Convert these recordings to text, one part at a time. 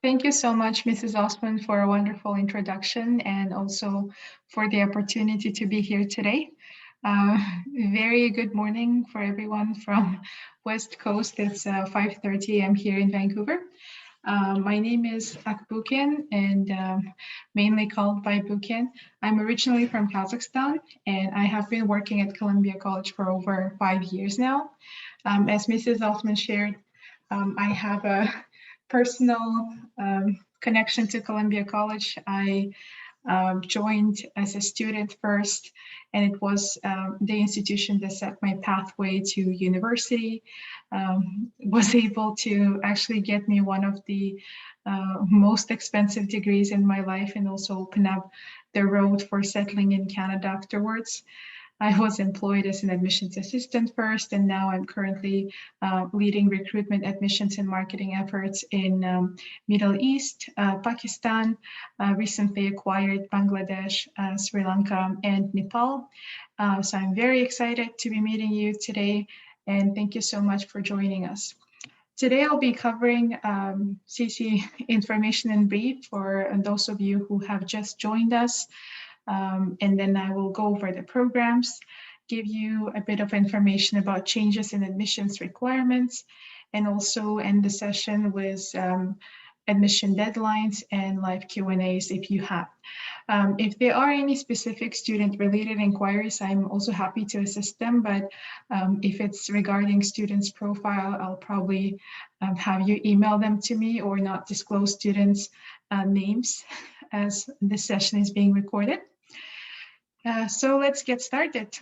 Thank you so much, Mrs. Osman, for a wonderful introduction and also for the opportunity to be here today. Uh, Very good morning for everyone from West Coast. It's 5:30 a.m. here in Vancouver. My name is Akbuken and mainly called by Buken. I'm originally from Kazakhstan and I have been working at Columbia College for over 5 years now. As Mrs. Osman shared, I have a personal connection to Columbia College. I joined as a student first, and it was the institution that set my pathway to university, was able to actually get me one of the most expensive degrees in my life and also open up the road for settling in Canada afterwards. I was employed as an admissions assistant first, and now I'm currently leading recruitment, admissions, and marketing efforts in Middle East, Pakistan, recently acquired Bangladesh, Sri Lanka, and Nepal. So I'm very excited to be meeting you today, and thank you so much for joining us. Today I'll be covering CC information in brief for those of you who have just joined us. And then I will go over the programs, give you a bit of information about changes in admissions requirements, and also end the session with admission deadlines and live Q&As if you have. If there are any specific student-related inquiries, I'm also happy to assist them, but if it's regarding students' profile, I'll probably have you email them to me or not disclose students' names as this session is being recorded. So let's get started.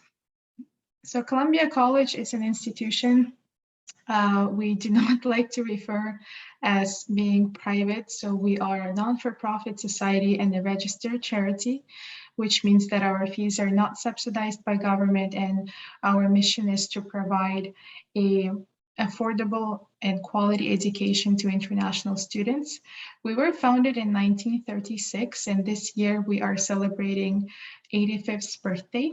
So Columbia College is an institution we do not like to refer as being private. So we are a non-for-profit society and a registered charity, which means that our fees are not subsidized by government, and our mission is to provide a affordable and quality education to international students. We were founded in 1936, and this year we are celebrating 85th birthday.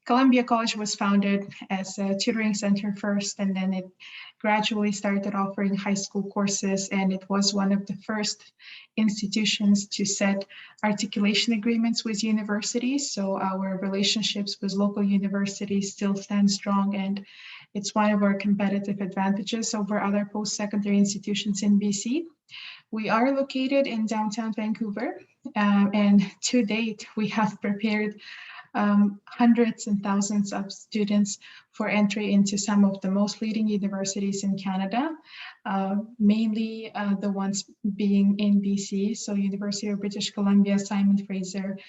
Columbia College was founded as a tutoring center first, and then it gradually started offering high school courses, and it was one of the first institutions to set articulation agreements with universities. So our relationships with local universities still stand strong, and it's one of our competitive advantages over other post-secondary institutions in BC. We are located in downtown Vancouver, and to date, we have prepared hundreds and thousands of students for entry into some of the most leading universities in Canada, mainly the ones being in BC. So University of British Columbia, Simon Fraser,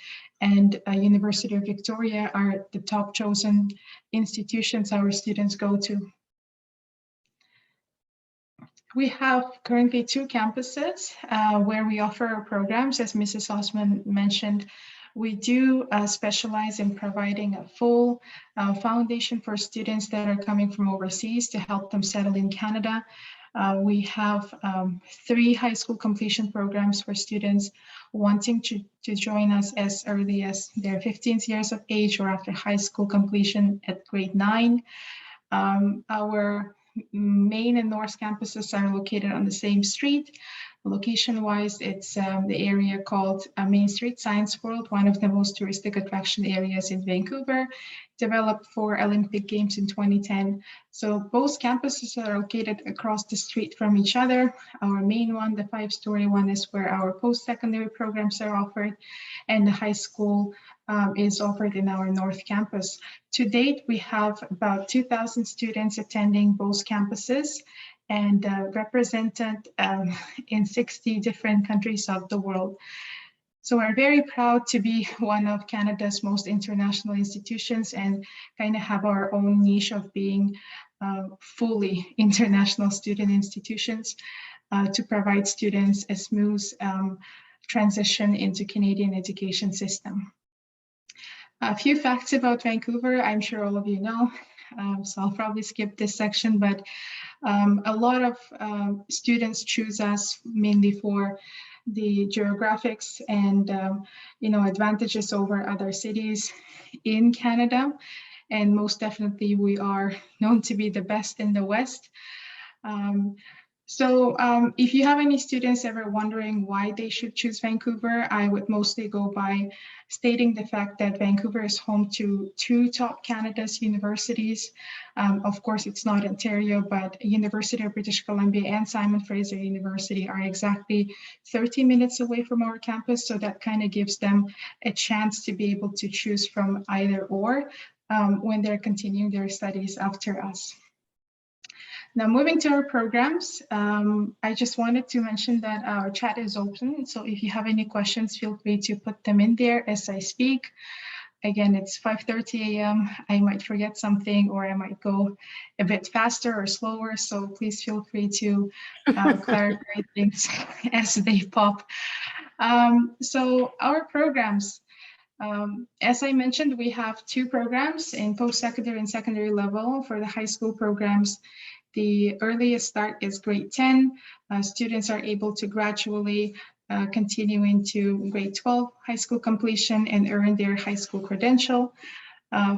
and University of Victoria are the top chosen institutions our students go to. We have currently 2 campuses where we offer our programs. As Mrs. Osman mentioned, we do specialize in providing a full foundation for students that are coming from overseas to help them settle in Canada. We have 3 high school completion programs for students wanting to join us as early as their 15 years of age or after high school completion at grade 9. Our main and north campuses are located on the same street. Location-wise, it's the area called Main Street Science World, one of the most touristic attraction areas in Vancouver, developed for Olympic Games in 2010. So both campuses are located across the street from each other. Our main one, the 5-story one, is where our post-secondary programs are offered, and the high school is offered in our North Campus. To date, we have about 2,000 students attending both campuses and represented in 60 different countries of the world. So we're very proud to be one of Canada's most international institutions and kind of have our own niche of being fully international student institutions to provide students a smooth transition into Canadian education system. A few facts about Vancouver, I'm sure all of you know, so I'll probably skip this section, but a lot of students choose us mainly for the geographics and advantages over other cities in Canada. and most definitely we are known to be the best in the West. Um, if you have any students ever wondering why they should choose Vancouver, I would mostly go by stating the fact that Vancouver is home to two top Canada's universities. Of course, it's not Ontario, but University of British Columbia and Simon Fraser University are exactly 30 minutes away from our campus. So that kind of gives them a chance to be able to choose from either or when they're continuing their studies after us. Now, moving to our programs, I just wanted to mention that our chat is open. So if you have any questions, feel free to put them in there as I speak. Again, it's 5:30 a.m. I might forget something or I might go a bit faster or slower. So please feel free to clarify things as they pop. So our programs, as I mentioned, we have two programs in post-secondary and secondary level. For the high school programs, the earliest start is grade 10. Students are able to gradually continue into grade 12 high school completion and earn their high school credential.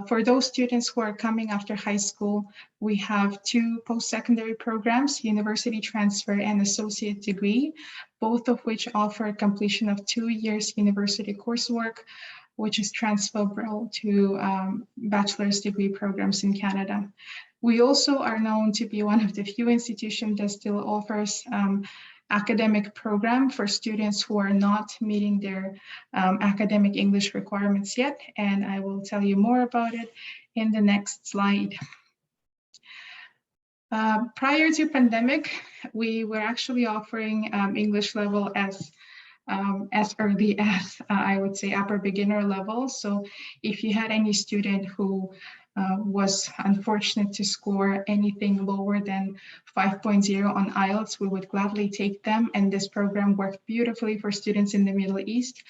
For those students who are coming after high school, we have two post-secondary programs, university transfer and associate degree, both of which offer completion of 2 years university coursework, which is transferable to bachelor's degree programs in Canada. We also are known to be one of the few institutions that still offers academic program for students who are not meeting their academic English requirements yet, and I will tell you more about it in the next slide. Prior to pandemic, we were actually offering English level as early as I would say upper beginner level. So if you had any student who was unfortunate to score anything lower than 5.0 on IELTS, we would gladly take them. And this program worked beautifully for students in the Middle East.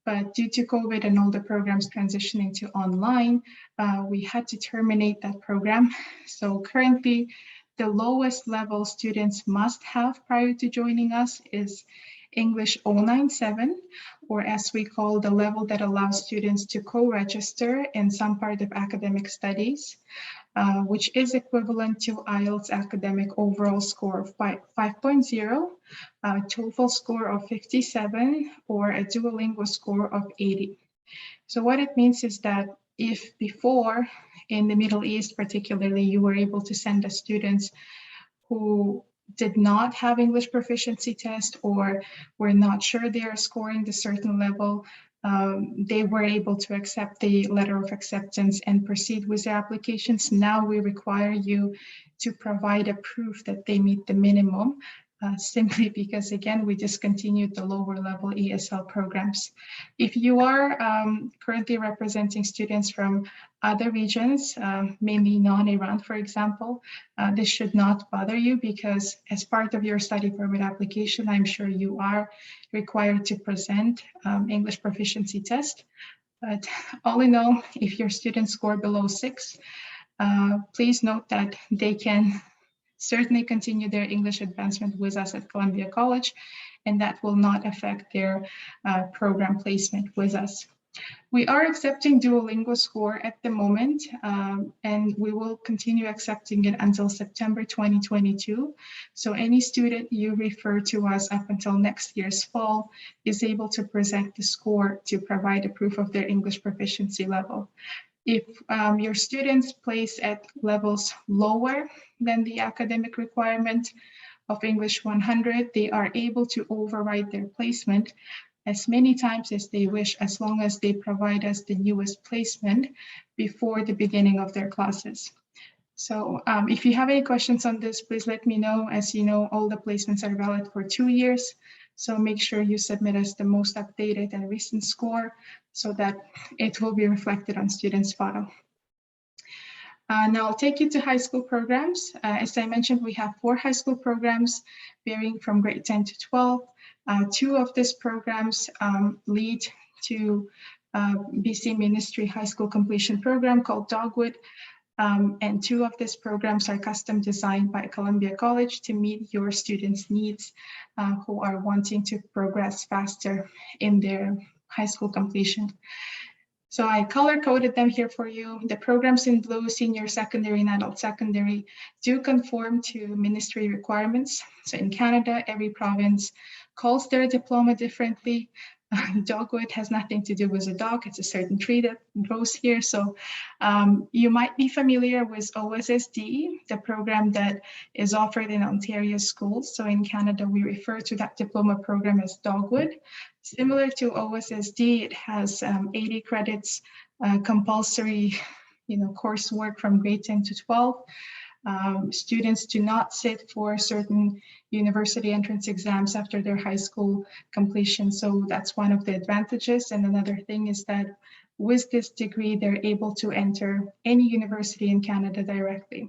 But due to COVID and all the programs transitioning to online, we had to terminate that program. So currently, the lowest level students must have prior to joining us is English 097, or as we call the level that allows students to co-register in some part of academic studies, which is equivalent to IELTS academic overall score of 5.0, TOEFL score of 57, or a Duolingo score of 80. So what it means is that if before in the Middle East particularly, you were able to send us students who did not have English proficiency test or were not sure they are scoring the certain level, they were able to accept the letter of acceptance and proceed with their applications. Now we require you to provide a proof that they meet the minimum, simply because, again, we discontinued the lower level ESL programs. If you are currently representing students from other regions, mainly non-Iran, for example, this should not bother you because as part of your study permit application, I'm sure you are required to present English proficiency test. But all in all, if your students score below 6, please note that they can certainly continue their English advancement with us at Columbia College, and that will not affect their program placement with us. We are accepting Duolingo score at the moment, and we will continue accepting it until September 2022. So any student you refer to us up until next year's fall is able to present the score to provide a proof of their English proficiency level. If your students place at levels lower than the academic requirement of English 100, they are able to override their placement as many times as they wish, as long as they provide us the newest placement before the beginning of their classes. So if you have any questions on this, please let me know. As you know, all the placements are valid for 2 years. So make sure you submit us the most updated and recent score so that it will be reflected on students' file. Now I'll take you to high school programs. As I mentioned, we have 4 high school programs varying from grade 10 to 12. 2 of these programs lead to BC Ministry High School Completion Program called Dogwood. And 2 of these programs are custom designed by Columbia College to meet your students' needs who are wanting to progress faster in their high school completion. So I color coded them here for you. The programs in blue, senior secondary and adult secondary, do conform to ministry requirements. So in Canada, every province calls their diploma differently. Dogwood has nothing to do with a dog. It's a certain tree that grows here. So you might be familiar with OSSD, the program that is offered in Ontario schools. So in Canada, we refer to that diploma program as Dogwood. Similar to OSSD, it has 80 credits compulsory, coursework from grade 10 to 12. Students do not sit for certain university entrance exams after their high school completion. So that's one of the advantages. And another thing is that with this degree, they're able to enter any university in Canada directly.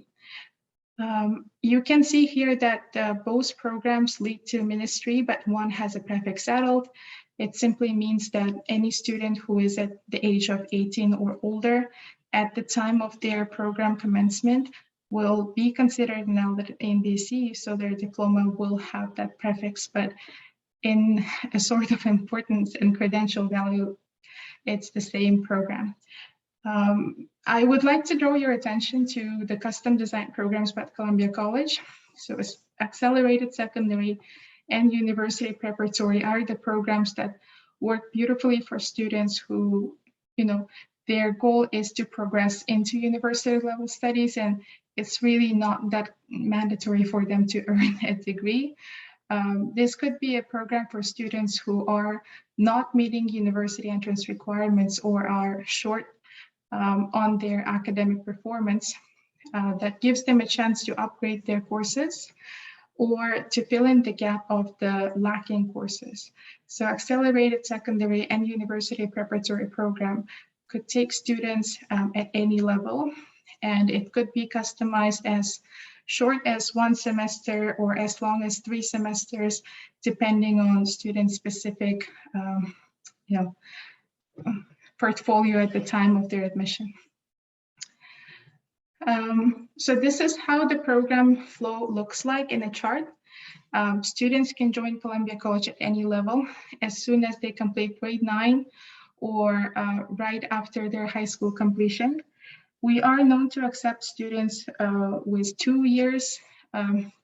You can see here that both programs lead to ministry, but one has a prefix settled. It simply means that any student who is at the age of 18 or older at the time of their program commencement will be considered now in BC, so their diploma will have that prefix, but in a sort of importance and credential value, it's the same program. I would like to draw your attention to the custom design programs at Columbia College. So accelerated secondary and university preparatory are the programs that work beautifully for students who, their goal is to progress into university level studies, and it's really not that mandatory for them to earn a degree. This could be a program for students who are not meeting university entrance requirements or are short on their academic performance that gives them a chance to upgrade their courses or to fill in the gap of the lacking courses. So accelerated secondary and university preparatory program could take students at any level, and it could be customized as short as 1 semester or as long as 3 semesters, depending on student specific portfolio at the time of their admission. So this is how the program flow looks like in a chart. Students can join Columbia College at any level as soon as they complete grade 9 or right after their high school completion. We are known to accept students with 2 years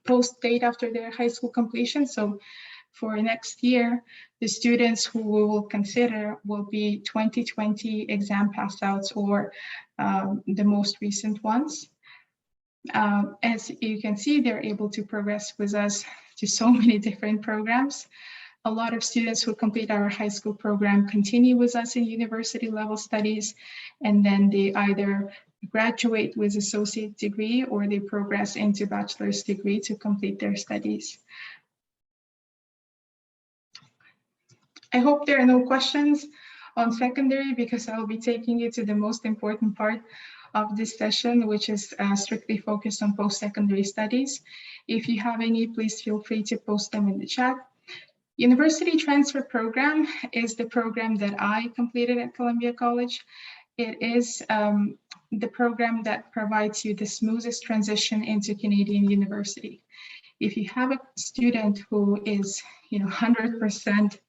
post date after their high school completion. So for next year, the students who we will consider will be 2020 exam pass outs or the most recent ones. As you can see, they're able to progress with us to so many different programs. A lot of students who complete our high school program continue with us in university level studies, and then they either graduate with associate degree or they progress into bachelor's degree to complete their studies. I hope there are no questions on secondary, because I'll be taking you to the most important part of this session, which is strictly focused on post-secondary studies. If you have any, please feel free to post them in the chat. University Transfer Program is the program that I completed at Columbia College. It is the program that provides you the smoothest transition into Canadian university. If you have a student who is 100%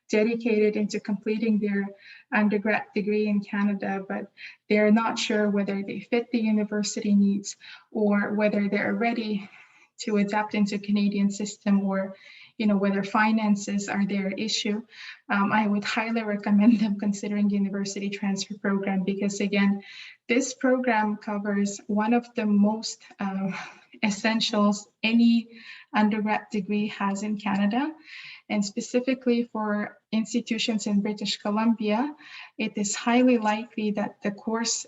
dedicated into completing their undergrad degree in Canada, but they're not sure whether they fit the university needs or whether they're ready to adapt into Canadian system, or whether finances are their issue, I would highly recommend them considering university transfer program, because again, this program covers one of the most essentials any undergrad degree has in Canada. And specifically for institutions in British Columbia, it is highly likely that the course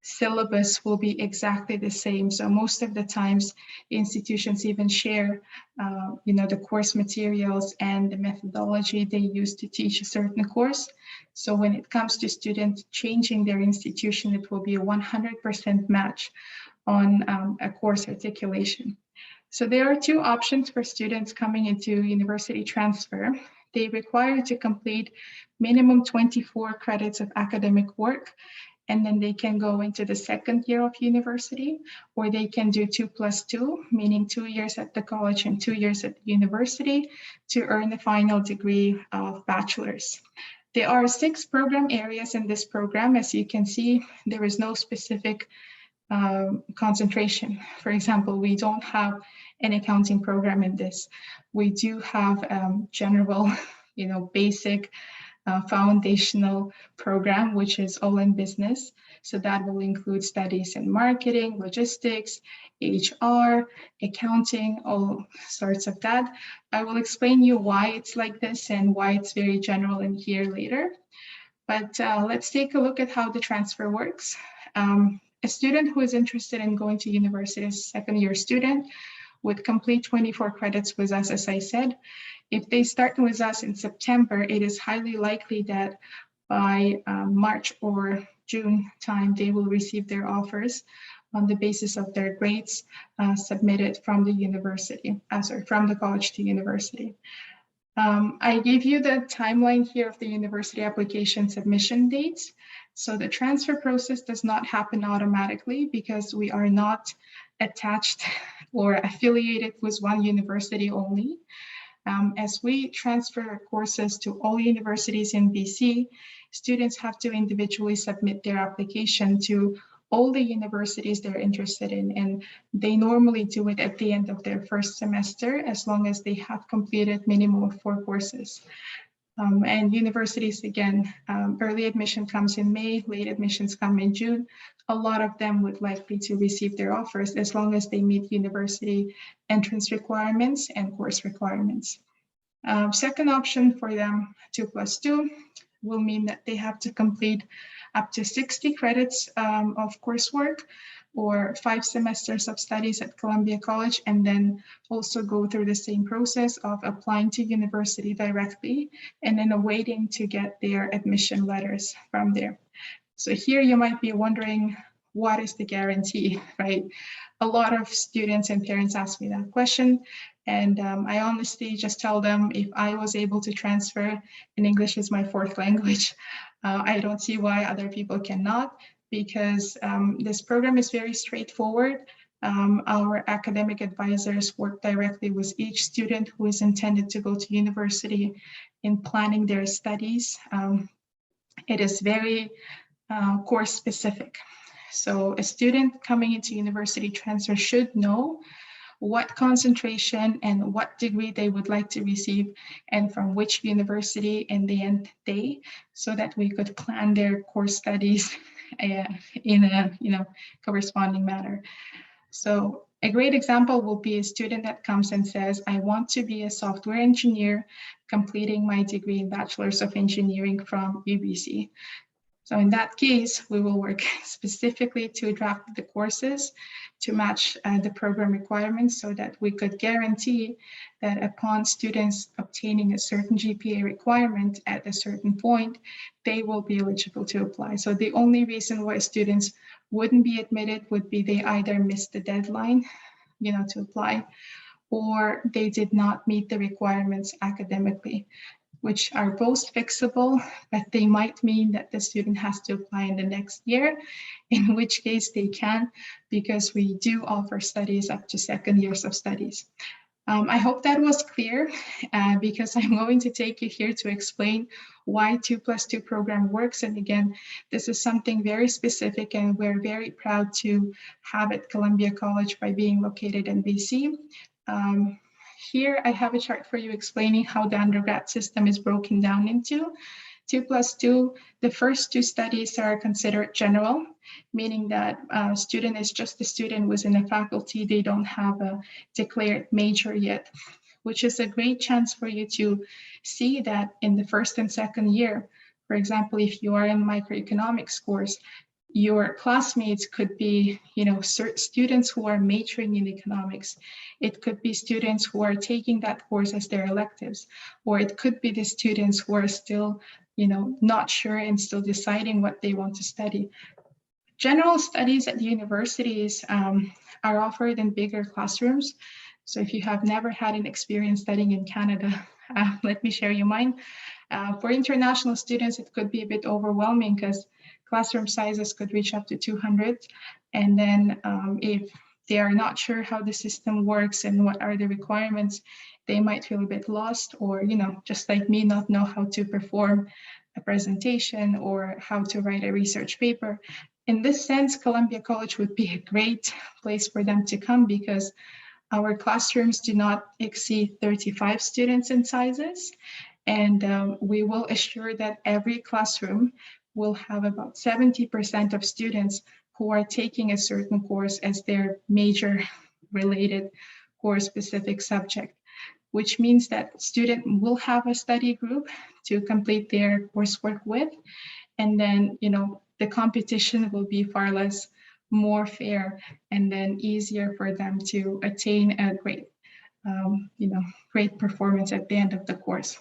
syllabus will be exactly the same. So most of the times, institutions even share, the course materials and the methodology they use to teach a certain course. So when it comes to students changing their institution, it will be a 100% match on a course articulation. So there are 2 options for students coming into university transfer. They require to complete minimum 24 credits of academic work, and then they can go into the second year of university, or they can do 2+2, meaning 2 years at the college and 2 years at the university to earn the final degree of bachelor's. There are 6 program areas in this program. As you can see, there is no specific concentration. For example, we don't have an accounting program in this. We do have general, basic foundational program, which is all in business. So that will include studies in marketing, logistics, HR, accounting, all sorts of that. I will explain you why it's like this and why it's very general in here later. But let's take a look at how the transfer works. A student who is interested in going to university as a second-year student would complete 24 credits with us, as I said. If they start with us in September, it is highly likely that by March or June time, they will receive their offers on the basis of their grades submitted from the university, from the college to university. I gave you the timeline here of the university application submission dates. So the transfer process does not happen automatically because we are not attached or affiliated with one university only. As we transfer courses to all universities in BC, students have to individually submit their application to all the universities they're interested in, and they normally do it at the end of their first semester as long as they have completed minimum of 4 courses. And universities, again, early admission comes in May, late admissions come in June. A lot of them would likely to receive their offers as long as they meet university entrance requirements and course requirements. Second option for them, 2+2, will mean that they have to complete up to 60 credits of coursework or 5 semesters of studies at Columbia College, and then also go through the same process of applying to university directly and then awaiting to get their admission letters from there. So here you might be wondering, what is the guarantee, right? A lot of students and parents ask me that question, and I honestly just tell them if I was able to transfer, and English is my 4th language, I don't see why other people cannot, because this program is very straightforward. Our academic advisors work directly with each student who is intended to go to university in planning their studies. It is very course specific. So a student coming into university transfer should know what concentration and what degree they would like to receive and from which university in the end day, so that we could plan their course studies in a corresponding manner. So a great example will be a student that comes and says, I want to be a software engineer, completing my degree in Bachelor's of Engineering from UBC. So in that case, we will work specifically to draft the courses to match the program requirements so that we could guarantee that upon students obtaining a certain GPA requirement at a certain point, they will be eligible to apply. So the only reason why students wouldn't be admitted would be they either missed the deadline, to apply, or they did not meet the requirements academically, which are both fixable, but they might mean that the student has to apply in the next year, in which case they can, because we do offer studies up to 2nd years of studies. I hope that was clear, because I'm going to take you here to explain why 2+2 program works. And again, this is something very specific, and we're very proud to have at Columbia College by being located in BC. Here I have a chart for you explaining how the undergrad system is broken down into. 2+2, the first 2 studies are considered general, meaning that a student is just a student within a faculty. They don't have a declared major yet, which is a great chance for you to see that in the 1st and 2nd year. For example, if you are in microeconomics course, your classmates could be, students who are majoring in economics. It could be students who are taking that course as their electives, or it could be the students who are still, not sure and still deciding what they want to study. General studies at universities are offered in bigger classrooms. So if you have never had an experience studying in Canada, let me share you mine. For international students, it could be a bit overwhelming because classroom sizes could reach up to 200. And then if they are not sure how the system works and what are the requirements, they might feel a bit lost, or, just like me, not know how to perform a presentation or how to write a research paper. In this sense, Columbia College would be a great place for them to come because our classrooms do not exceed 35 students in sizes. And we will assure that every classroom will have about 70% of students who are taking a certain course as their major related course specific subject, which means that student will have a study group to complete their coursework with. And then, the competition will be far less more fair and then easier for them to attain a great performance at the end of the course.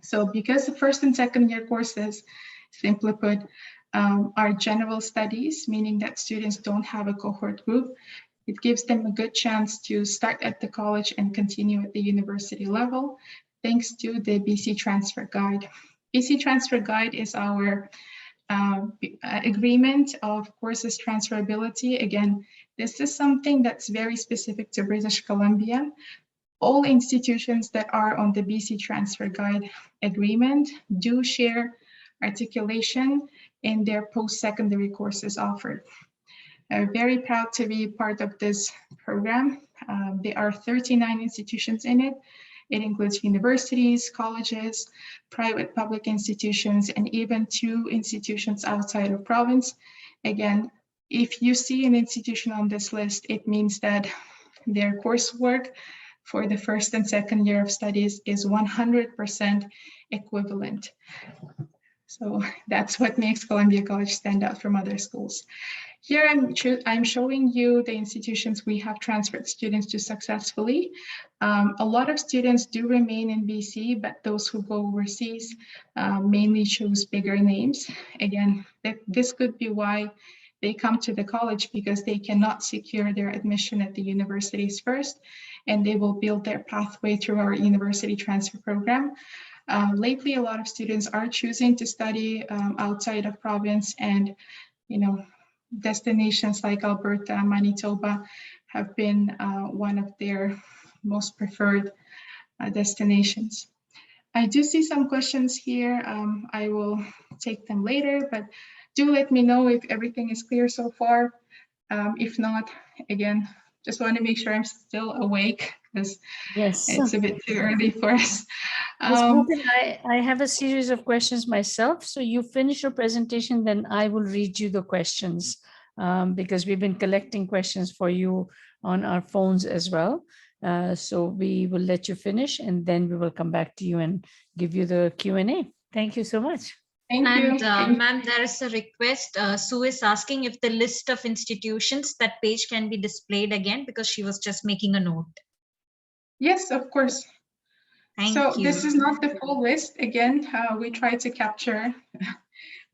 So because the first and second year courses, simply put, are general studies, meaning that students don't have a cohort group, it gives them a good chance to start at the college and continue at the university level, thanks to the BC Transfer Guide. BC Transfer Guide is our agreement of courses transferability. Again, this is something that's very specific to British Columbia. All institutions that are on the BC Transfer Guide agreement do share articulation in their post-secondary courses offered. I'm very proud to be part of this program. There are 39 institutions in it. It includes universities, colleges, private public institutions, and even 2 institutions outside of province. Again, if you see an institution on this list, it means that their coursework for the first and second year of studies is 100% equivalent. So that's what makes Columbia College stand out from other schools. Here I'm showing you the institutions we have transferred students to successfully. A lot of students do remain in BC, but those who go overseas mainly choose bigger names. Again, this could be why they come to the college, because they cannot secure their admission at the universities first, and they will build their pathway through our university transfer program. Lately, a lot of students are choosing to study outside of province, and destinations like Alberta, Manitoba have been one of their most preferred destinations. I do see some questions here. I will take them later, but do let me know if everything is clear so far. If not, again, just want to make sure I'm still awake, because Yes. it's a bit too early for us. Ms. Bhupen, I have a series of questions myself. So you finish your presentation, then I will read you the questions, because we've been collecting questions for you on our phones as well. So we will let you finish, and then we will come back to you and give you the Q&A. Thank you so much. Thank you. Ma'am, there is a request. Sue is asking if the list of institutions, that page can be displayed again, because she was just making a note. Yes, of course. Thank you. This is not the full list. Again, we try to capture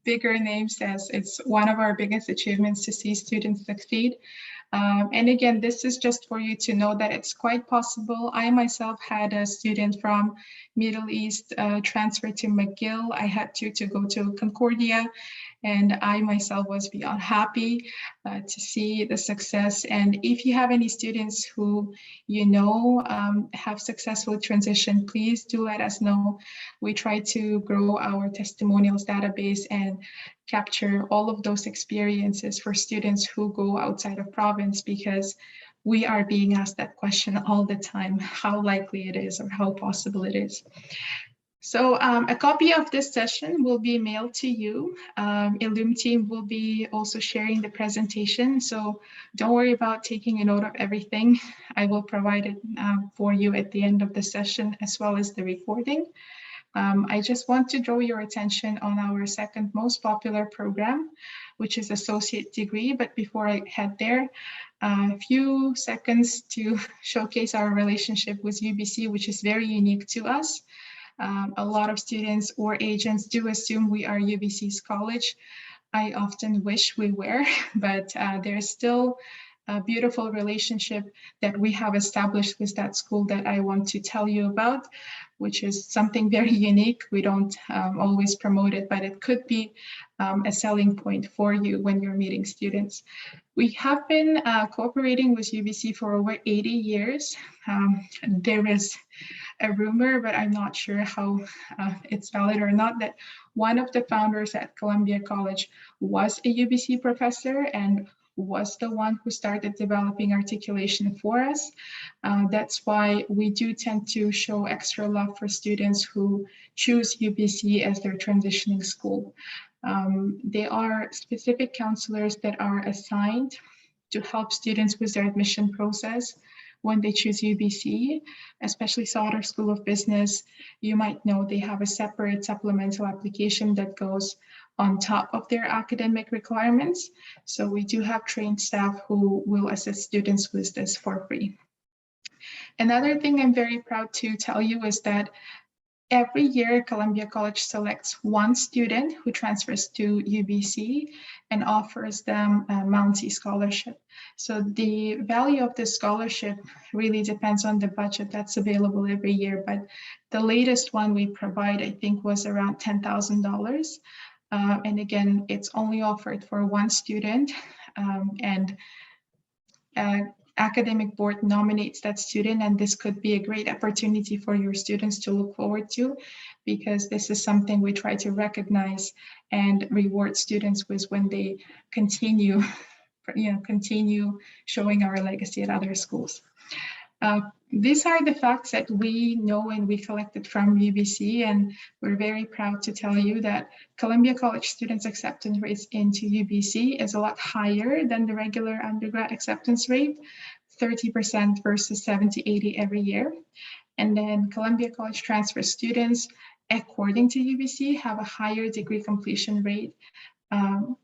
bigger names, as it's one of our biggest achievements to see students succeed. And again, this is just for you to know that it's quite possible. I myself had a student from Middle East transfer to McGill. I had to go to Concordia, and I myself was beyond happy to see the success. And if you have any students who have successfully transitioned, please do let us know. We try to grow our testimonials database and capture all of those experiences for students who go outside of province, because we are being asked that question all the time, how likely it is or how possible it is. So a copy of this session will be mailed to you. Illum team will be also sharing the presentation, so don't worry about taking a note of everything. I will provide it for you at the end of the session, as well as the recording. I just want to draw your attention on our second most popular program, which is associate degree. But before I head there, a few seconds to showcase our relationship with UBC, which is very unique to us. A lot of students or agents do assume we are UBC's college. I often wish we were, but there's still a beautiful relationship that we have established with that school that I want to tell you about, which is something very unique. We don't always promote it, but it could be a selling point for you when you're meeting students. We have been cooperating with UBC for over 80 years. There is a rumor, but I'm not sure how it's valid or not, that one of the founders at Columbia College was a UBC professor and was the one who started developing articulation for us. That's why we do tend to show extra love for students who choose UBC as their transitioning school. There are specific counselors that are assigned to help students with their admission process when they choose UBC, especially Sauder School of Business. You might know they have a separate supplemental application that goes on top of their academic requirements. So we do have trained staff who will assist students with this for free. Another thing I'm very proud to tell you is that every year, Columbia College selects one student who transfers to UBC and offers them a Mountie scholarship. So the value of this scholarship really depends on the budget that's available every year. But the latest one we provide, I think, was around $10,000. And again, it's only offered for one student. And academic board nominates that student, and this could be a great opportunity for your students to look forward to, because this is something we try to recognize and reward students with when they continue showing our legacy at other schools. These are the facts that we know and we collected from UBC, and we're very proud to tell you that Columbia College students' acceptance rates into UBC is a lot higher than the regular undergrad acceptance rate, 30% versus 70-80 every year. And then Columbia College transfer students, according to UBC, have a higher degree completion rate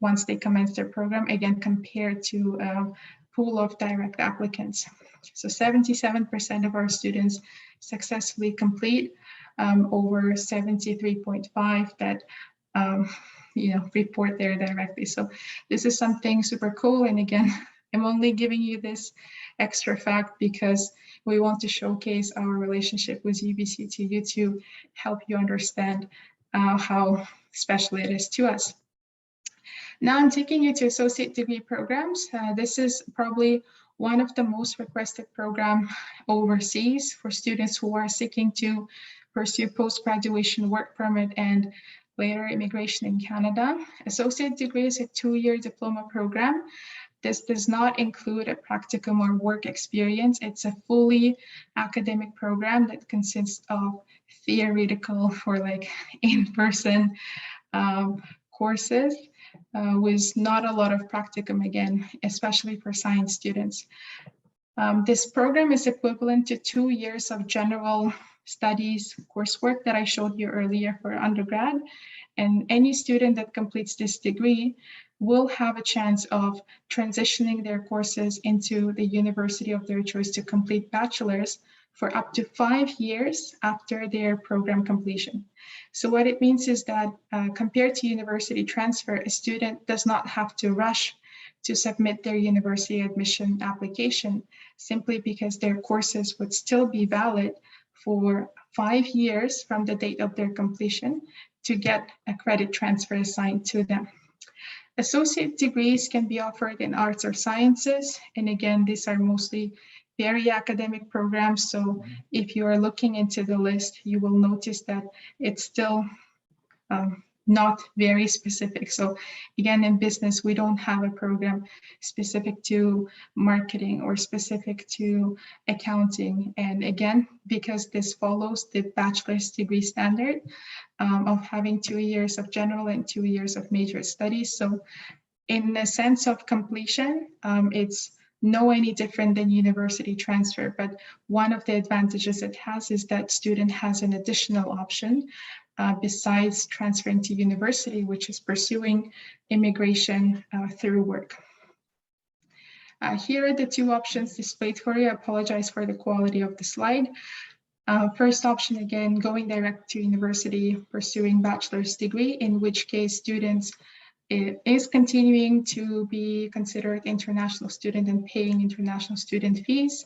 once they commence their program, again, compared to a pool of direct applicants. So 77% of our students successfully complete, over 73.5 that report there directly. So this is something super cool. And again, I'm only giving you this extra fact because we want to showcase our relationship with UBC to you to help you understand how special it is to us. Now I'm taking you to associate degree programs. This is probably one of the most requested programs overseas for students who are seeking to pursue post-graduation work permit and later immigration in Canada. Associate degree is a 2-year diploma program. This does not include a practicum or work experience. It's a fully academic program that consists of theoretical or like in-person courses with not a lot of practicum, again, especially for science students. This program is equivalent to 2 years of general studies coursework that I showed you earlier for undergrad. And any student that completes this degree will have a chance of transitioning their courses into the university of their choice to complete bachelor's for up to 5 years after their program completion. So what it means is that compared to university transfer, a student does not have to rush to submit their university admission application simply because their courses would still be valid for 5 years from the date of their completion to get a credit transfer assigned to them. Associate degrees can be offered in arts or sciences. And again, these are mostly very academic programs. So if you are looking into the list, you will notice that it's still not very specific. So again, in business, we don't have a program specific to marketing or specific to accounting. And again, because this follows the bachelor's degree standard of having 2 years of general and 2 years of major studies. So in the sense of completion, it's no any different than university transfer, but one of the advantages it has is that student has an additional option besides transferring to university, which is pursuing immigration through work. Here are the two options displayed for you. I apologize for the quality of the slide. First option, again, going direct to university, pursuing bachelor's degree, in which case students is continuing to be considered international student and paying international student fees.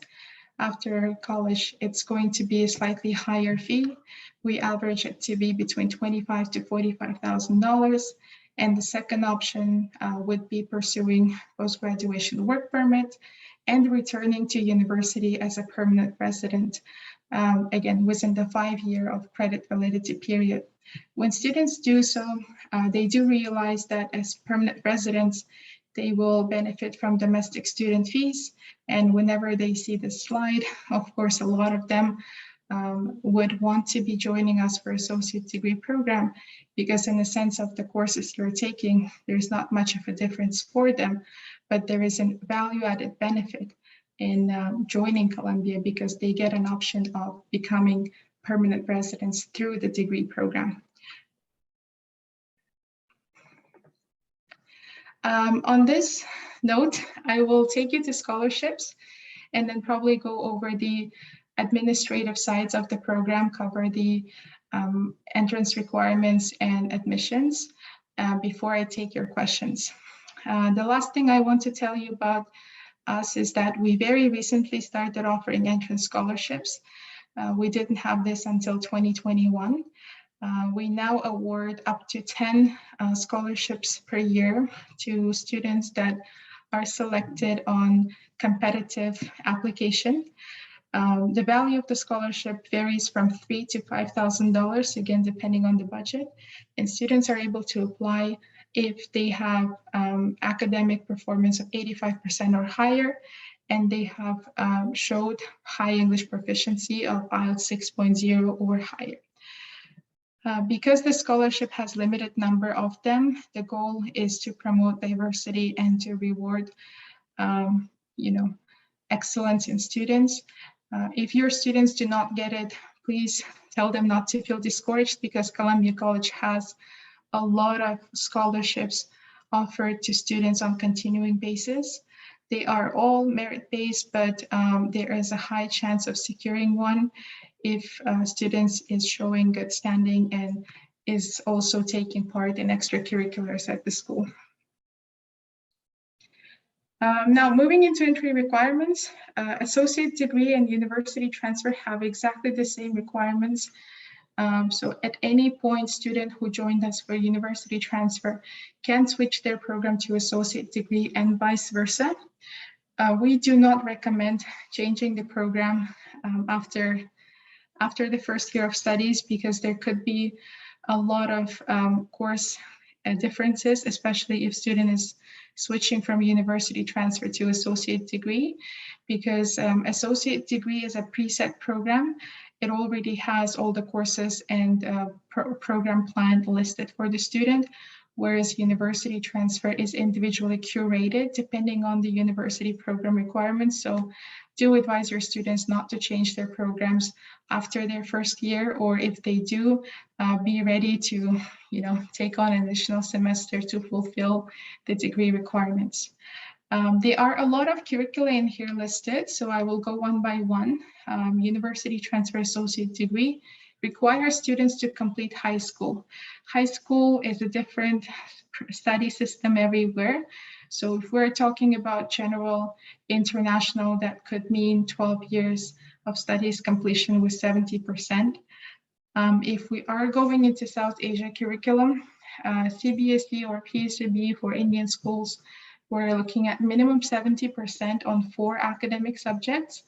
After college, it's going to be a slightly higher fee. We average it to be between $25,000 to $45,000. And the second option would be pursuing post-graduation work permit. and returning to university as a permanent resident, again, within the 5-year of credit validity period. When students do so, they do realize that as permanent residents, they will benefit from domestic student fees. And whenever they see this slide, of course, a lot of them would want to be joining us for associate degree program, because in the sense of the courses you're taking, there's not much of a difference for them, but there is a value added benefit in joining Columbia because they get an option of becoming permanent residents through the degree program. On this note, I will take you to scholarships and then probably go over the administrative sides of the program, cover the entrance requirements and admissions before I take your questions. The last thing I want to tell you about us is that we very recently started offering entrance scholarships. We didn't have this until 2021. We now award up to 10 scholarships per year to students that are selected on competitive application. The value of the scholarship varies from $3,000 to $5,000, again, depending on the budget. And students are able to apply if they have academic performance of 85% or higher, and they have showed high English proficiency of IELTS 6.0 or higher. Because the scholarship has limited number of them, the goal is to promote diversity and to reward, excellence in students. If your students do not get it, please tell them not to feel discouraged, because Columbia College has a lot of scholarships offered to students on continuing basis. They are all merit-based, but there is a high chance of securing one if students is showing good standing and is also taking part in extracurriculars at the school. Now, moving into entry requirements, associate degree and university transfer have exactly the same requirements. So at any point, student who joined us for university transfer can switch their program to associate degree and vice versa. We do not recommend changing the program after the first year of studies, because there could be a lot of course differences, especially if student is switching from university transfer to associate degree, because associate degree is a preset program. It already has all the courses and program plan listed for the student, whereas university transfer is individually curated depending on the university program requirements. So do advise your students not to change their programs after their first year, or if they do, be ready to take on an additional semester to fulfill the degree requirements. There are a lot of curricula in here listed, so I will go one by one. University transfer associate degree requires students to complete high school. High school is a different study system everywhere. So if we're talking about general international, that could mean 12 years of studies completion with 70%. If we are going into South Asia curriculum, CBSE or PSEB for Indian schools, we're looking at minimum 70% on 4 academic subjects.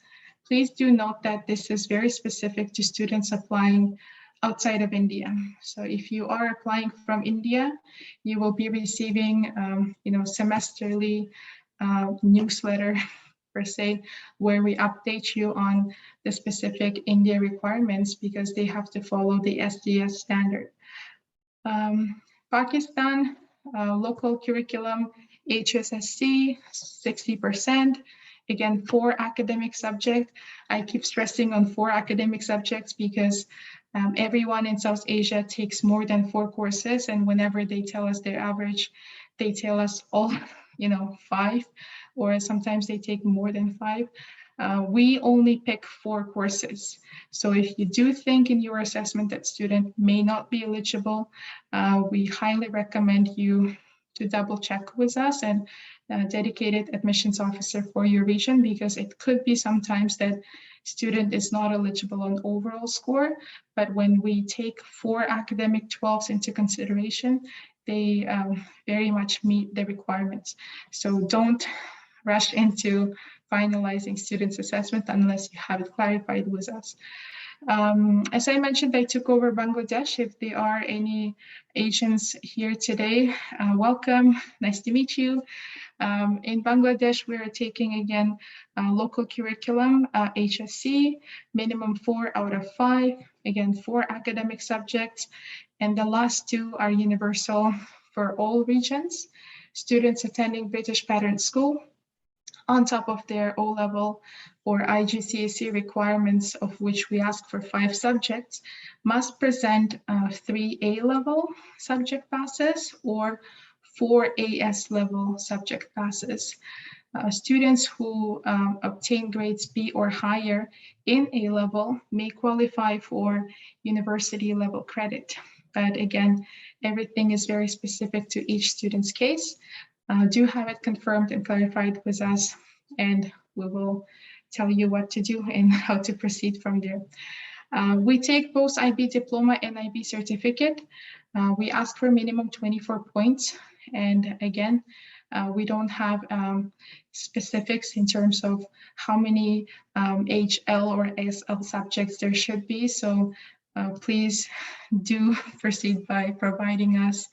Please do note that this is very specific to students applying outside of India. So if you are applying from India, you will be receiving, semesterly newsletter per se, where we update you on the specific India requirements, because they have to follow the SDS standard. Pakistan, local curriculum, HSSC, 60%. Again, 4 academic subjects. I keep stressing on 4 academic subjects because everyone in South Asia takes more than 4 courses, and whenever they tell us their average, they tell us all, 5, or sometimes they take more than 5. We only pick 4 courses. So if you do think in your assessment that student may not be eligible, we highly recommend you to double check with us and dedicated admissions officer for your region, because it could be sometimes that student is not eligible on overall score, but when we take 4 academic 12s into consideration, they very much meet the requirements. So don't rush into finalizing students' assessment unless you have it clarified with us. As I mentioned, I took over Bangladesh. If there are any Asians here today, welcome. Nice to meet you. In Bangladesh, we are taking again local curriculum, HSC, minimum 4 out of 5, again, 4 academic subjects, and the last 2 are universal for all regions. Students attending British Pattern School, on top of their O-level or IGCSE requirements, of which we ask for 5 subjects, must present 3 A-level subject passes or 4 AS level subject passes. Students who obtain grades B or higher in A-level may qualify for university level credit. But again, everything is very specific to each student's case. Do have it confirmed and clarified with us, and we will tell you what to do and how to proceed from there. We take both IB diploma and IB certificate. We ask for minimum 24 points. And again, we don't have specifics in terms of how many HL or SL subjects there should be. So please do proceed by providing us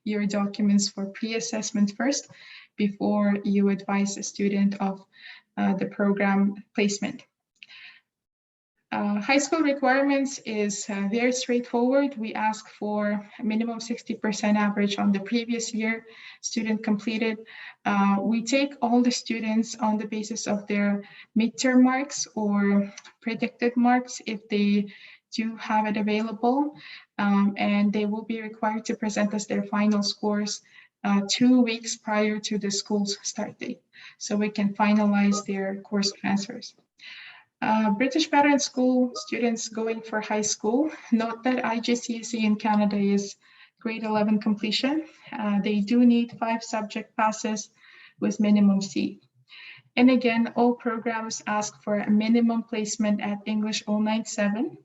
your documents for pre-assessment first before you advise a student of the program placement. High school requirements is very straightforward. We ask for a minimum 60% average on the previous year student completed. We take all the students on the basis of their midterm marks or predicted marks if they do have it available, and they will be required to present us their final scores 2 weeks prior to the school's start date, so we can finalize their course transfers. British Pattern School students going for high school, note that IGCSE in Canada is grade 11 completion. They do need 5 subject passes with minimum C. And again, all programs ask for a minimum placement at English 097,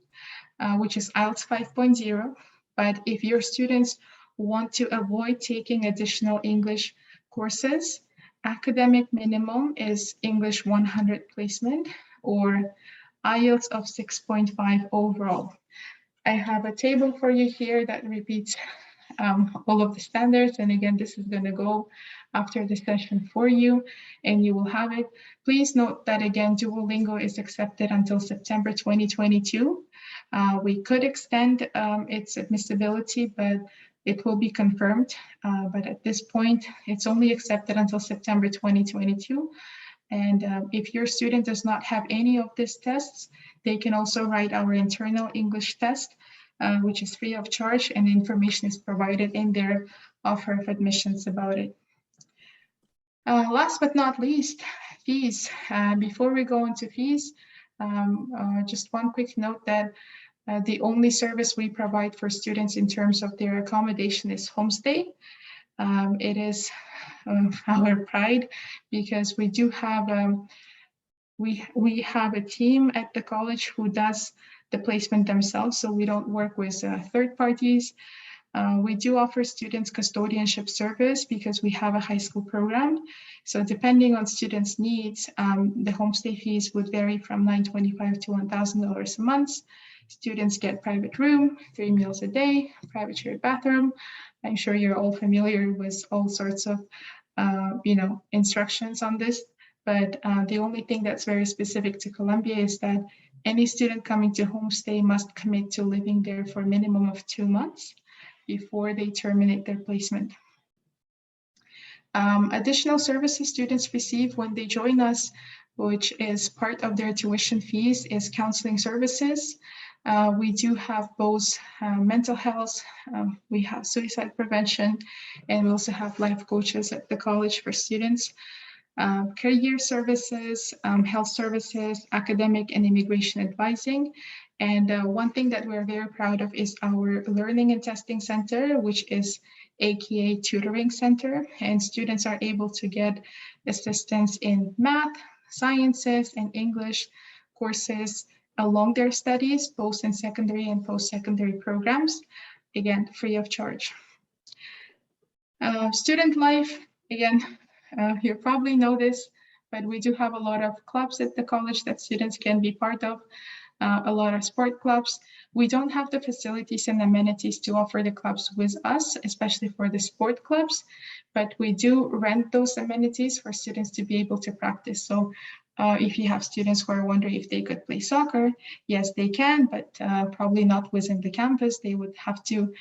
which is IELTS 5.0. But if your students want to avoid taking additional English courses, academic minimum is English 100 placement or IELTS of 6.5 overall. I have a table for you here that repeats all of the standards. And again, this is going to go after the session for you, and you will have it. Please note that again, Duolingo is accepted until September 2022. We could extend its admissibility, but it will be confirmed. But at this point, it's only accepted until September 2022. And if your student does not have any of these tests, they can also write our internal English test, which is free of charge, and information is provided in their offer of admissions about it. Last but not least, fees. Before we go into fees, just one quick note that the only service we provide for students in terms of their accommodation is homestay. It is our pride because we do have we have a team at the college who does the placement themselves, so we don't work with third parties. We do offer students custodianship service because we have a high school program. So depending on students' needs, the homestay fees would vary from $925 to $1,000 a month. Students get private room, 3 meals a day, private shared bathroom. I'm sure you're all familiar with all sorts of instructions on this, but the only thing that's very specific to Colombia is that any student coming to homestay must commit to living there for a minimum of 2 months before they terminate their placement. Additional services students receive when they join us, which is part of their tuition fees, is counseling services. We do have both mental health, we have suicide prevention, and we also have life coaches at the college for students. Career services, health services, academic and immigration advising. And one thing that we're very proud of is our Learning and Testing Center, which is AKA Tutoring Center. And students are able to get assistance in math, sciences, and English courses along their studies, both in secondary and post-secondary programs, again, free of charge. Student life, again, you probably know this, but we do have a lot of clubs at the college that students can be part of, a lot of sport clubs. We don't have the facilities and amenities to offer the clubs with us, especially for the sport clubs, but we do rent those amenities for students to be able to practice. So if you have students who are wondering if they could play soccer, yes, they can, but probably not within the campus. They would have to,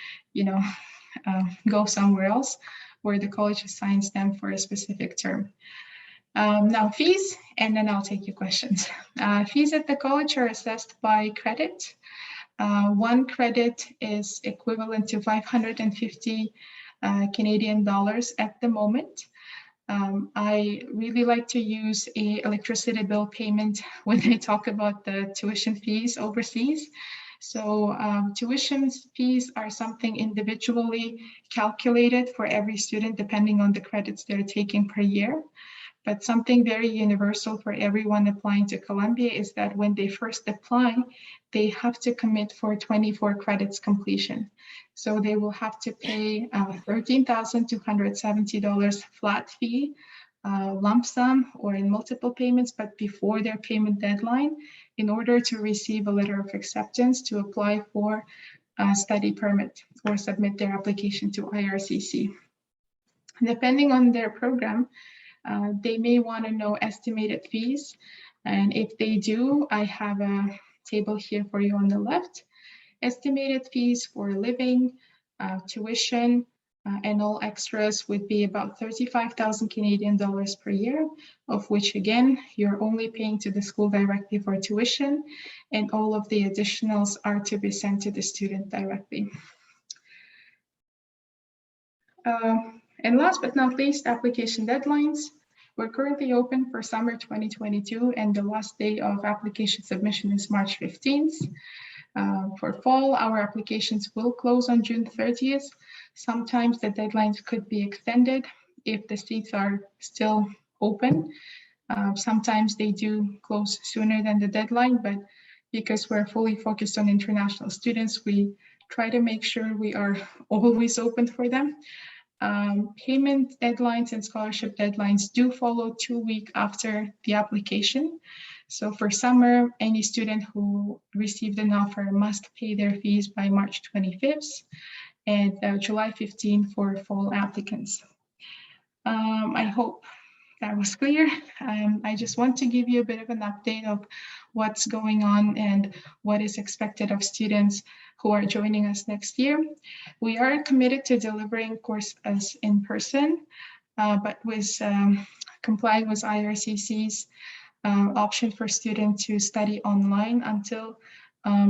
go somewhere else where the college assigns them for a specific term. Now fees, and then I'll take your questions. Fees at the college are assessed by credit. One credit is equivalent to 550 Canadian dollars at the moment. I really like to use a electricity bill payment when I talk about the tuition fees overseas. So tuition fees are something individually calculated for every student depending on the credits they're taking per year. But something very universal for everyone applying to Columbia is that when they first apply, they have to commit for 24 credits completion. So they will have to pay $13,270 flat fee, lump sum, or in multiple payments, but before their payment deadline, in order to receive a letter of acceptance to apply for a study permit or submit their application to IRCC. Depending on their program, they may want to know estimated fees. And if they do, I have a table here for you on the left. Estimated fees for living, tuition, and all extras would be about 35,000 Canadian dollars per year, of which again, you're only paying to the school directly for tuition, and all of the additionals are to be sent to the student directly. And last but not least, application deadlines. We're currently open for summer 2022, and the last day of application submission is March 15th. For fall, our applications will close on June 30th. Sometimes the deadlines could be extended if the seats are still open. Sometimes they do close sooner than the deadline, but because we're fully focused on international students, we try to make sure we are always open for them. Payment deadlines and scholarship deadlines do follow 2 weeks after the application. So for summer, any student who received an offer must pay their fees by March 25th and July 15th for fall applicants. I hope that was clear. I just want to give you a bit of an update of what's going on and what is expected of students who are joining us next year. We are committed to delivering courses in person, but with complying with IRCC's option for students to study online until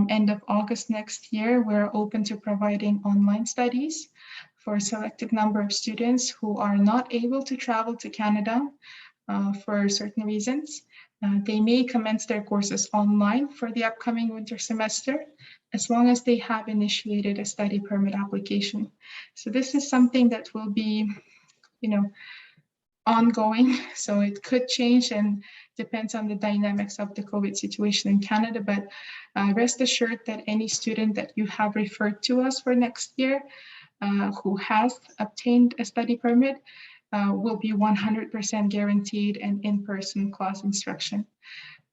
end of August next year. We're open to providing online studies for a selected number of students who are not able to travel to Canada for certain reasons. They may commence their courses online for the upcoming winter semester, as long as they have initiated a study permit application. So this is something that will be, ongoing. So it could change and depends on the dynamics of the COVID situation in Canada. But rest assured that any student that you have referred to us for next year who has obtained a study permit will be 100% guaranteed an in-person class instruction.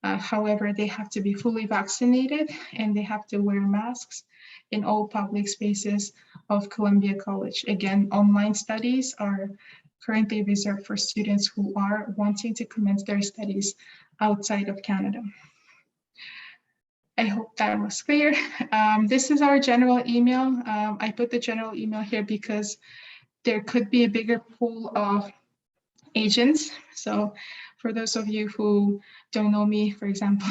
However, they have to be fully vaccinated and they have to wear masks in all public spaces of Columbia College. Again, online studies are currently reserved for students who are wanting to commence their studies outside of Canada. I hope that was clear. This is our general email. I put the general email here because there could be a bigger pool of agents. So for those of you who don't know me, for example,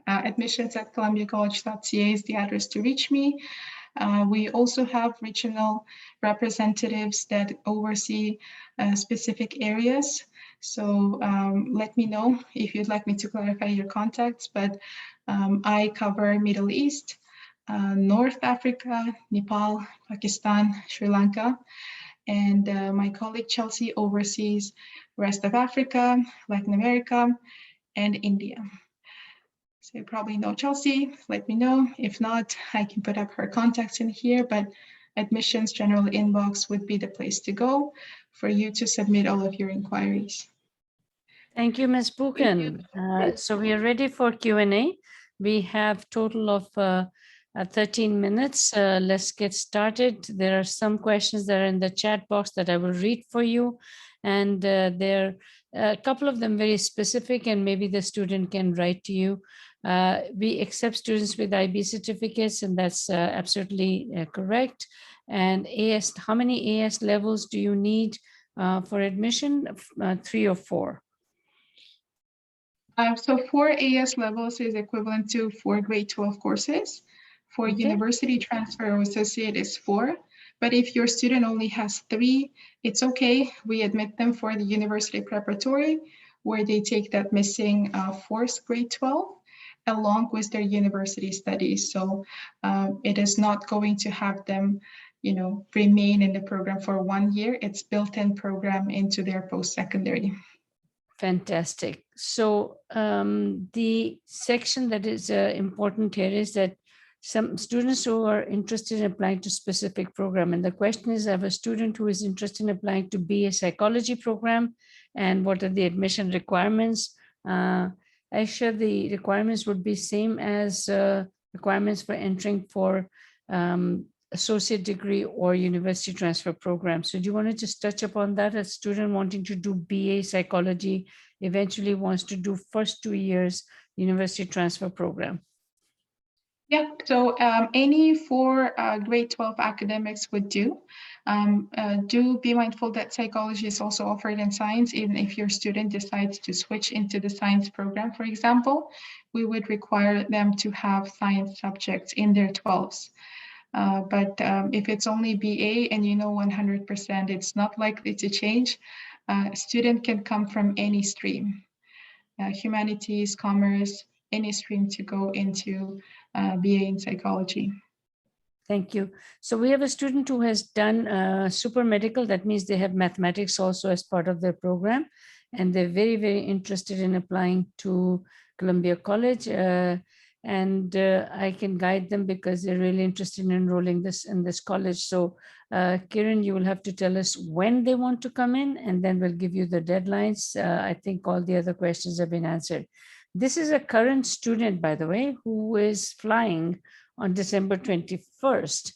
admissions@columbiacollege.ca is the address to reach me. We also have regional representatives that oversee specific areas. So let me know if you'd like me to clarify your contacts, but I cover Middle East, North Africa, Nepal, Pakistan, Sri Lanka, and my colleague Chelsea oversees rest of Africa, Latin America, and India. So you probably know Chelsea, let me know. If not, I can put up her contacts in here, but admissions general inbox would be the place to go for you to submit all of your inquiries. Thank you, Ms. Buchan. So we are ready for Q&A. We have total of 13 minutes. Let's get started. There are some questions that are in the chat box that I will read for you. And there are a couple of them very specific, and maybe the student can write to you. We accept students with IB certificates, and that's absolutely correct. And AS, how many AS levels do you need for admission? 3 or 4? So 4 AS levels is equivalent to 4 grade 12 courses. For Okay. university transfer or associate is 4. But if your student only has 3, it's okay. We admit them for the university preparatory, where they take that missing 4th grade 12 along with their university studies. So it is not going to have them, remain in the program for 1 year. It's built-in program into their post-secondary. Fantastic. So the section that is important here is that some students who are interested in applying to specific program, and the question is, I have a student who is interested in applying to BA psychology program, and what are the admission requirements? Aisha, the requirements would be same as requirements for entering for associate degree or university transfer program. So do you want to just touch upon that? A student wanting to do BA psychology eventually wants to do first 2 years university transfer program. Yeah, so any 4 grade 12 academics would do. Do be mindful that psychology is also offered in science. Even if your student decides to switch into the science program, for example, we would require them to have science subjects in their 12s. But if it's only BA and 100%, it's not likely to change. A student can come from any stream, humanities, commerce, any stream to go into BA in psychology. Thank you. So we have a student who has done super medical. That means they have mathematics also as part of their program. And they're very, very interested in applying to Columbia College. And I can guide them because they're really interested in enrolling in this college. So Kiran, you will have to tell us when they want to come in, and then we'll give you the deadlines. I think all the other questions have been answered. This is a current student, by the way, who is flying on December 21st.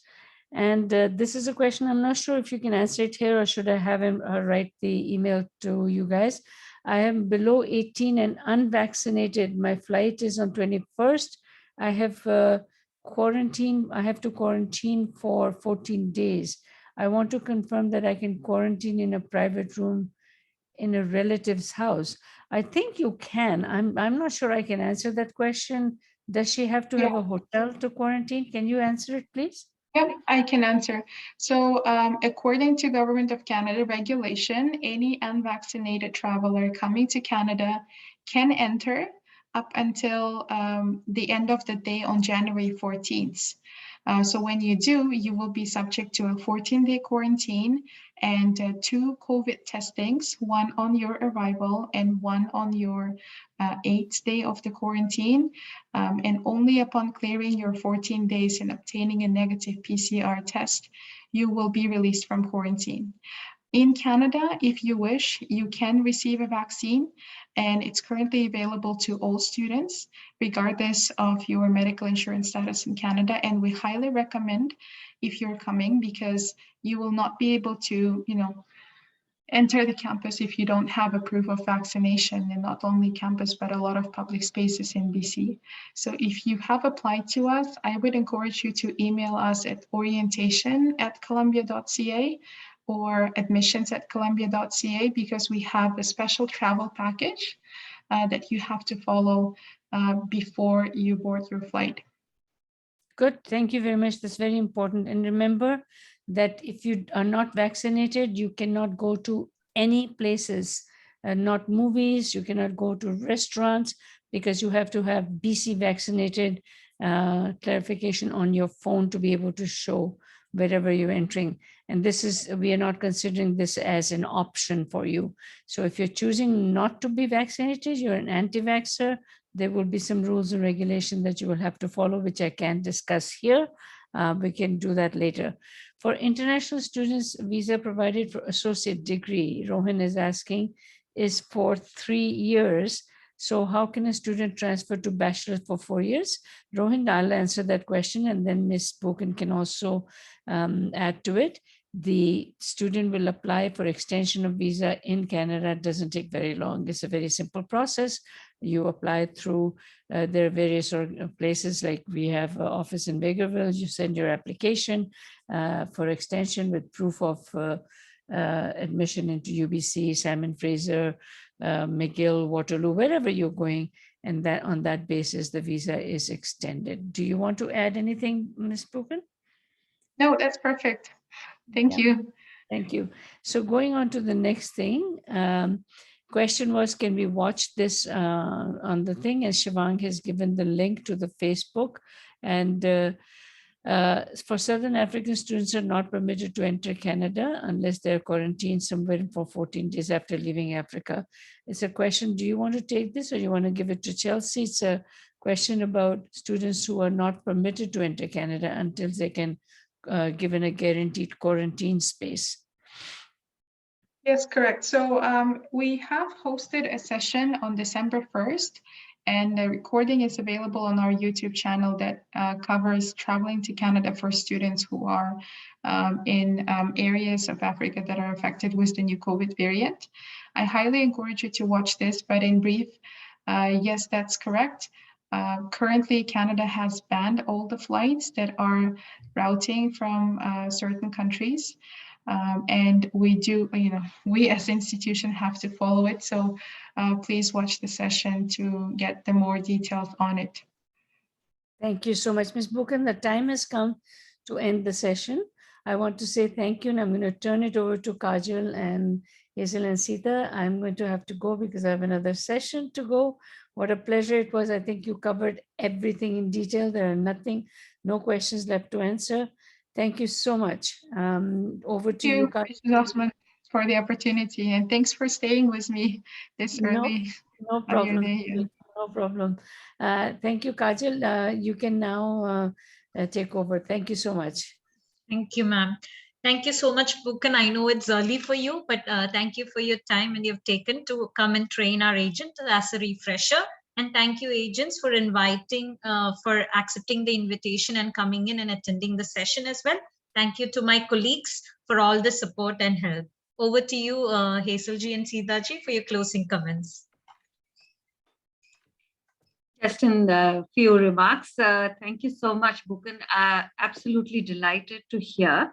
And this is a question, I'm not sure if you can answer it here, or should I have him write the email to you guys. I am below 18 and unvaccinated. My flight is on 21st. I have to quarantine for 14 days. I want to confirm that I can quarantine in a private room in a relative's house. I think you can. I'm not sure I can answer that question. Does she have to have a hotel to quarantine? Can you answer it, please? Yep, I can answer. So according to Government of Canada regulation, any unvaccinated traveler coming to Canada can enter up until the end of the day on January 14th. So when you do, you will be subject to a 14-day quarantine and 2 COVID testings, one on your arrival and one on your 8th day of the quarantine. And only upon clearing your 14 days and obtaining a negative PCR test, you will be released from quarantine. In Canada, if you wish, you can receive a vaccine, and it's currently available to all students, regardless of your medical insurance status in Canada. And we highly recommend if you're coming, because you will not be able to, enter the campus if you don't have a proof of vaccination, and not only campus, but a lot of public spaces in BC. So if you have applied to us, I would encourage you to email us at orientation@columbia.ca or admissions@columbia.ca, because we have a special travel package that you have to follow before you board your flight. Good, thank you very much. That's very important. And remember that if you are not vaccinated, you cannot go to any places, not movies, you cannot go to restaurants, because you have to have BC vaccinated clarification on your phone to be able to show wherever you're entering. And we are not considering this as an option for you. So if you're choosing not to be vaccinated, you're an anti-vaxxer, there will be some rules and regulation that you will have to follow, which I can't discuss here. We can do that later. For international students, visa provided for associate degree, Rohan is asking, is for 3 years. So how can a student transfer to bachelor for 4 years? Rohin, I'll answer that question, and then Ms. Boken can also add to it. The student will apply for extension of visa in Canada. It doesn't take very long. It's a very simple process. You apply through, there are various places, like we have an office in Bakerville. You send your application for extension with proof of admission into UBC, Salmon Fraser, McGill, Waterloo, wherever you're going, and that on that basis, the visa is extended. Do you want to add anything, Ms. Boken? No, that's perfect. Thank you. Thank you. So going on to the next thing, question was, can we watch this on the thing? And Shivang has given the link to the Facebook. And for Southern African students are not permitted to enter Canada unless they're quarantined somewhere for 14 days after leaving Africa. It's a question, do you want to take this or you want to give it to Chelsea? It's a question about students who are not permitted to enter Canada until they can given a guaranteed quarantine space. Yes, correct. So we have hosted a session on December 1st, and the recording is available on our YouTube channel that covers traveling to Canada for students who are in areas of Africa that are affected with the new COVID variant. I highly encourage you to watch this, but in brief, yes, that's correct. Currently, Canada has banned all the flights that are routing from certain countries. And we do, we as institution have to follow it. So please watch the session to get the more details on it. Thank you so much, Ms. Boken. The time has come to end the session. I want to say thank you, and I'm going to turn it over to Kajal and Hazel and Sita. I'm going to have to go because I have another session to go. What a pleasure it was. I think you covered everything in detail. There are no questions left to answer. Thank you so much. Over to you, Mrs. Osman, for the opportunity, and thanks for staying with me this early. No problem. No problem. Thank you, Kajal. You can now take over. Thank you so much. Thank you, ma'am. Thank you so much, Boken. I know it's early for you, but thank you for your time and you've taken to come and train our agent as a refresher. And thank you, agents, for for accepting the invitation and coming in and attending the session as well. Thank you to my colleagues for all the support and help. Over to you, Hazelji and Sidaji, for your closing comments. Just in a few remarks. Thank you so much, Boken. Absolutely delighted to hear.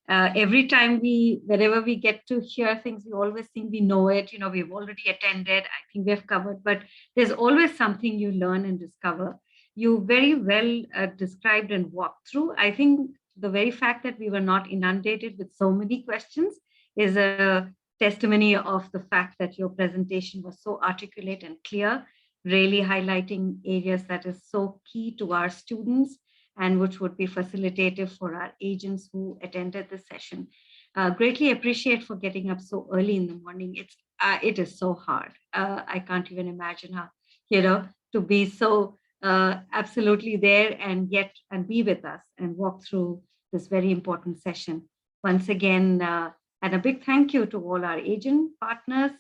Every time wherever we get to hear things, we always think we know it. We've already attended. I think we've covered, but there's always something you learn and discover. You very well described and walked through. I think the very fact that we were not inundated with so many questions is a testimony of the fact that your presentation was so articulate and clear, really highlighting areas that is so key to our students and which would be facilitative for our agents who attended the session. Greatly appreciate for getting up so early in the morning. It is so hard. I can't even imagine how, to be so absolutely there and be with us and walk through this very important session. Once again, and a big thank you to all our agent partners.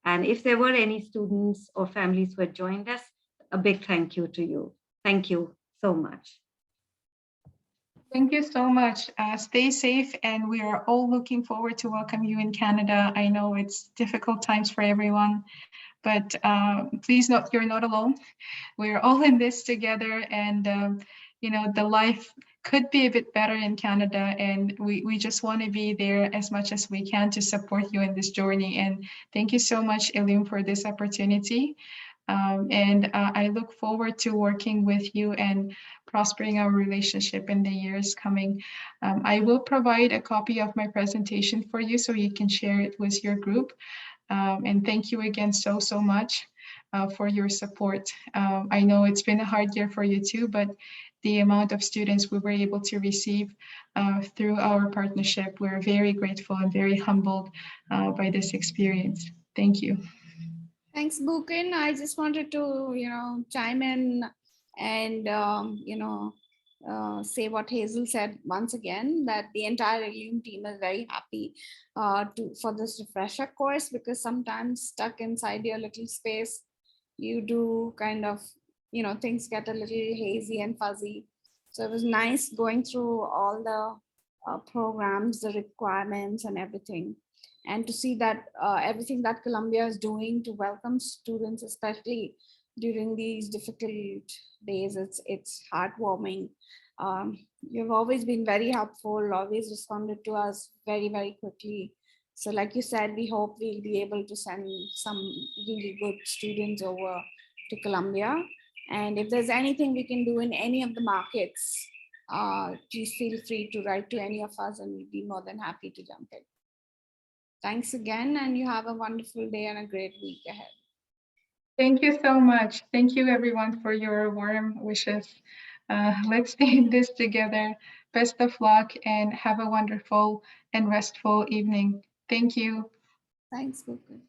And if there were any students or families who had joined us, a big thank you to you. Thank you so much. Thank you so much. Stay safe, and we are all looking forward to welcome you in Canada. I know it's difficult times for everyone, but please note you're not alone. We're all in this together, and the life could be a bit better in Canada, and we just want to be there as much as we can to support you in this journey. And thank you so much, Ilum, for this opportunity. And I look forward to working with you and prospering our relationship in the years coming. I will provide a copy of my presentation for you so you can share it with your group. And thank you again so much for your support. I know it's been a hard year for you too, but the amount of students we were able to receive through our partnership, we're very grateful and very humbled by this experience. Thank you. Thanks, Boken. I just wanted to, chime in and, say what Hazel said once again, that the entire Ilium team is very happy for this refresher course, because sometimes stuck inside your little space, you do kind of, things get a little hazy and fuzzy. So it was nice going through all the programs, the requirements and everything. And to see that everything that Columbia is doing to welcome students, especially during these difficult days, it's heartwarming. You've always been very helpful, always responded to us very, very quickly. So like you said, we hope we'll be able to send some really good students over to Columbia. And if there's anything we can do in any of the markets, please feel free to write to any of us and we'll be more than happy to jump in. Thanks again, and you have a wonderful day and a great week ahead. Thank you so much. Thank you everyone for your warm wishes. Let's stay in this together. Best of luck and have a wonderful and restful evening. Thank you. Thanks, Gokul.